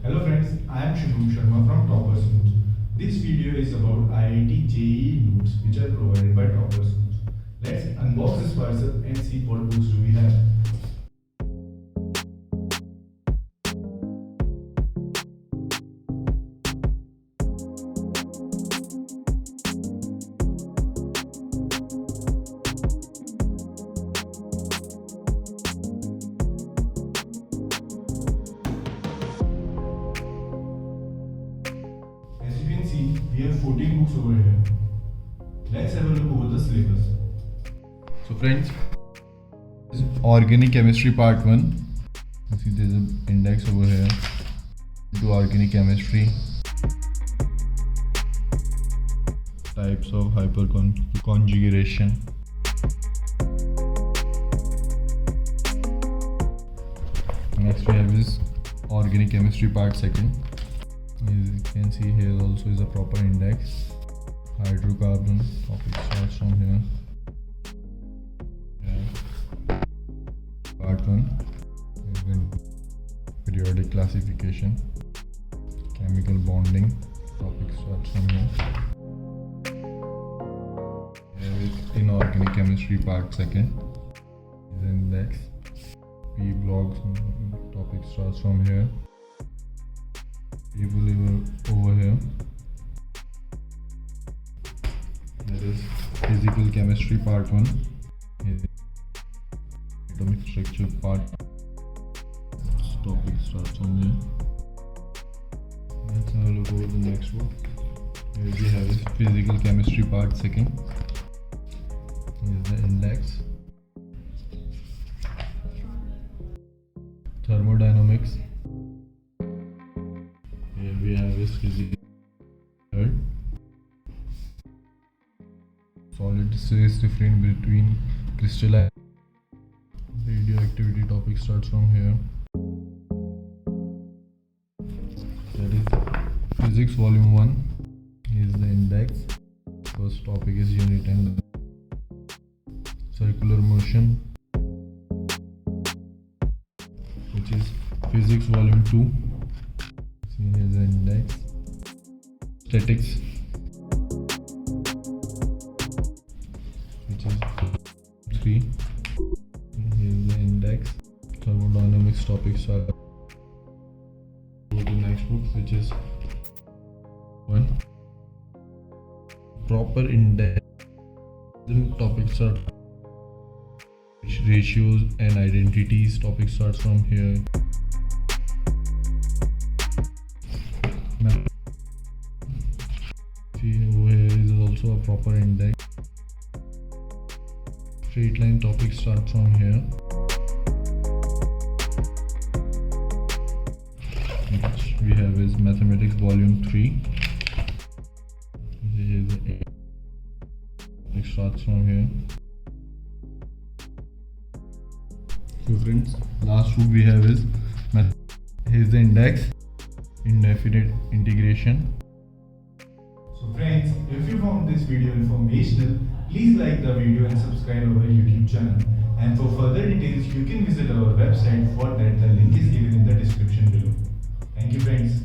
Hello friends, I am Shubham Sharma from Toppersnotes. This video is about IIT JEE notes which are provided by Toppersnotes. Let's unbox this parcel and see what books do we have. As you can see, we have 14 books over here. Let's have a look over the syllabus. So friends, this is organic chemistry part 1. You see there's an index over here to organic chemistry, types of hyperconjugation, next we have is organic chemistry part 2. As you can see here also is a proper index. Hydrocarbon topic starts from here. Part 1 is in periodic classification. Chemical bonding topic starts from here. Here is inorganic chemistry part 2 is index. P blocks topic starts from here. Table over here. There is physical chemistry part 1. Atomic structure part. This topic starts from here. Let's have a look over the next one. Here we have is physical chemistry part 2. Here is the index. Thermodynamics. Here we have is physical. Solid phase difference between crystalline. Radioactivity topic starts from here. That is physics volume 1 is the index. First topic is unit and circular motion, which is physics volume 2. See here is the index. Statics, which is 3. Here is the index. Thermodynamics topics are go to the next book, which is 1. Proper index. The topics are ratios and identities. Topic starts from here. See over here is also a proper index. Straight line topic starts from here. Which we have is mathematics volume 3. This is the topic starts from here. So friends, last book we have is here is the index, indefinite integration. So friends, if you found this video informational, please like the video and subscribe our YouTube channel. And for further details, you can visit our website. For that, the link is given in the description below. Thank you friends.